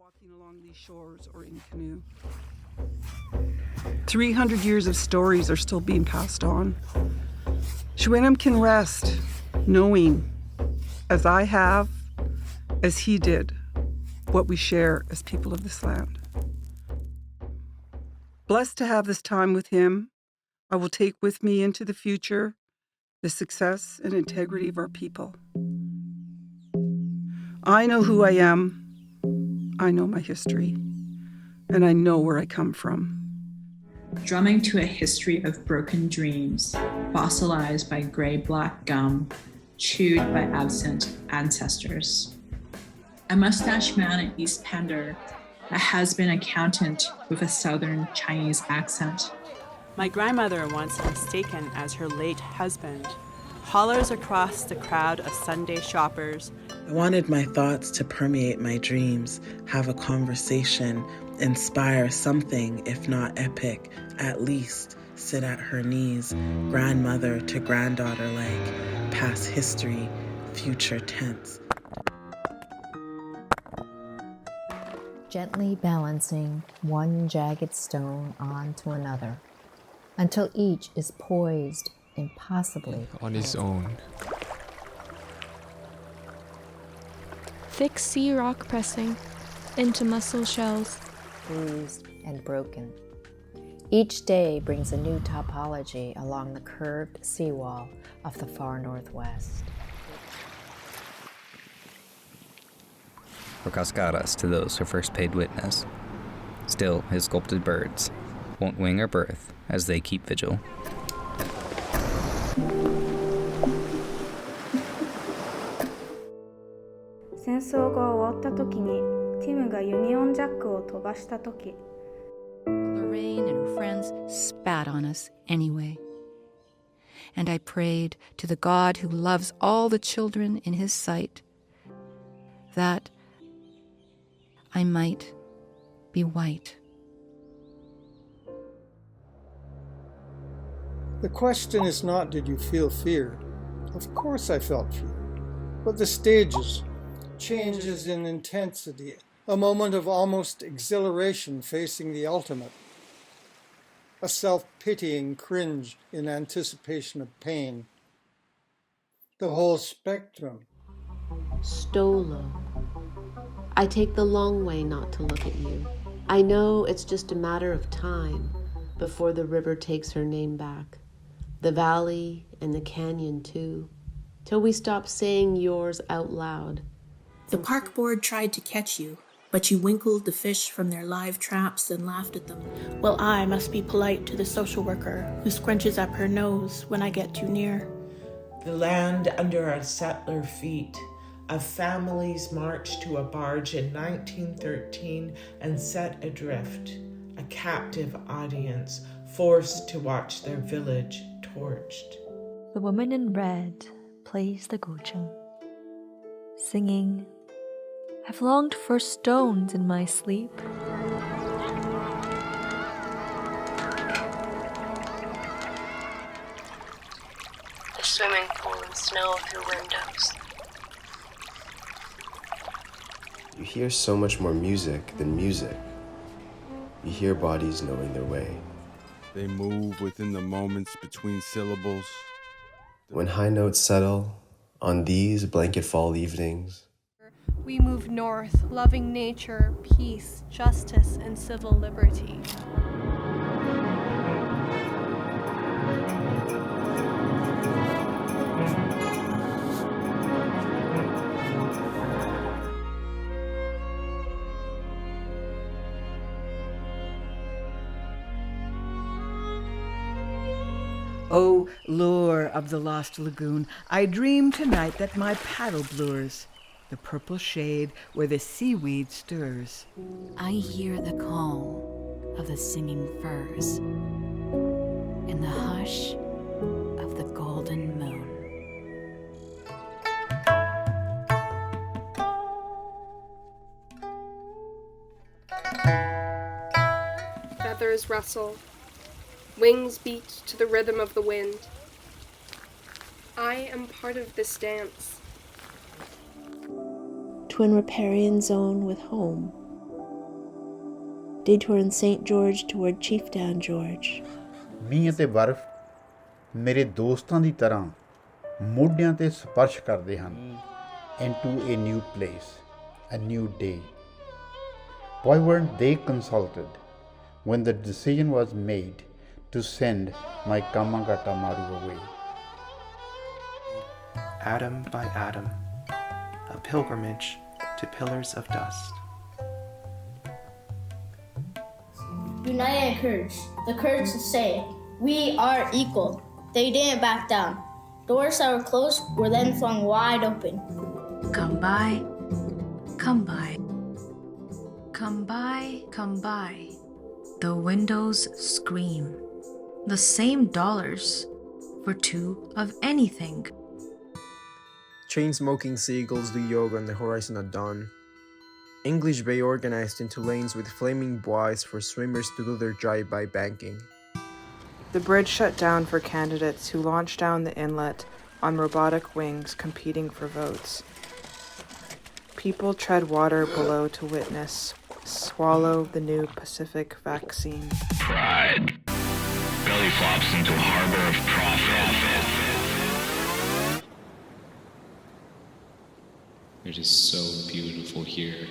walking along these shores or in canoe. 300 years of stories are still being passed on. Shwenham can rest knowing, as I have, as he did, what we share as people of this land. Blessed to have this time with him, I will take with me into the future the success and integrity of our people. I know who I am, I know my history, and I know where I come from. Drumming to a history of broken dreams, fossilized by gray-black gum, chewed by absent ancestors. A mustache man in East Pender, a has-been accountant with a southern Chinese accent. My grandmother, once mistaken as her late husband, hollers across the crowd of Sunday shoppers. I wanted my thoughts to permeate my dreams, have a conversation, inspire something, if not epic, at least sit at her knees, grandmother to granddaughter like, past history, future tense. Gently balancing one jagged stone onto another, until each is poised impossibly on its own. Thick sea rock pressing into mussel shells. Bruised and broken. Each day brings a new topology along the curved seawall of the far northwest. Or cascaras to those who first paid witness. Still, his sculpted birds won't wing or birth as they keep vigil. 戦争が終わった時にティムがユニオンジャックを飛ばした時 Lorraine and her friends spat on us anyway. And I prayed to the God who loves all the children in his sight that I might be white. The question is not, did you feel fear? Of course I felt fear. But the stages, changes in intensity, a moment of almost exhilaration facing the ultimate, a self-pitying cringe in anticipation of pain. The whole spectrum. Stolo. I take the long way not to look at you. I know it's just a matter of time before the river takes her name back. The valley and the canyon too, till we stop saying yours out loud. The park board tried to catch you, but you winkled the fish from their live traps and laughed at them. Well, I must be polite to the social worker who scrunches up her nose when I get too near. The land under our settler feet. Of families marched to a barge in 1913 and set adrift. A captive audience forced to watch their village torched. The woman in red plays the guzheng, singing, I've longed for stones in my sleep. The swimming pool and snow through windows. You hear so much more music than music. You hear bodies knowing their way. They move within the moments between syllables. When high notes settle on these blanket fall evenings, we move north, loving nature, peace, justice, and civil liberty. O lure of the lost lagoon, I dream tonight that my paddle blurs the purple shade where the seaweed stirs. I hear the call of the singing firs in the hush of the golden moon. Feathers rustle. Wings beat to the rhythm of the wind. I am part of this dance. Twin riparian zone with home. detour in St. George toward Chieftown, George. ਮੀਂਹ ਅਤੇ ਬਰਫ਼ ਮੇਰੇ ਦੋਸਤਾਂ ਦੀ ਤਰ੍ਹਾਂ ਮੋਢਿਆਂ ਤੇ ਸਪਰਸ਼ ਕਰਦੇ ਹਨ into a new place, a new day. Why weren't they consulted when the decision was made to send my Kamagata Maru away? Atom by atom, a pilgrimage to pillars of dust. United courage, the courage to say, we are equal. They didn't back down. Doors that were closed were then flung wide open. Come by, come by, come by, come by. The windows scream. The same dollars for two of anything. Chain-smoking seagulls do yoga on the horizon at dawn. English Bay organized into lanes with flaming buoys for swimmers to do their drive-by banking. The bridge shut down for candidates who launched down the inlet on robotic wings competing for votes. People tread water below to witness swallow the new Pacific vaccine. Pride belly flops into a harbor of profit. It is so beautiful here.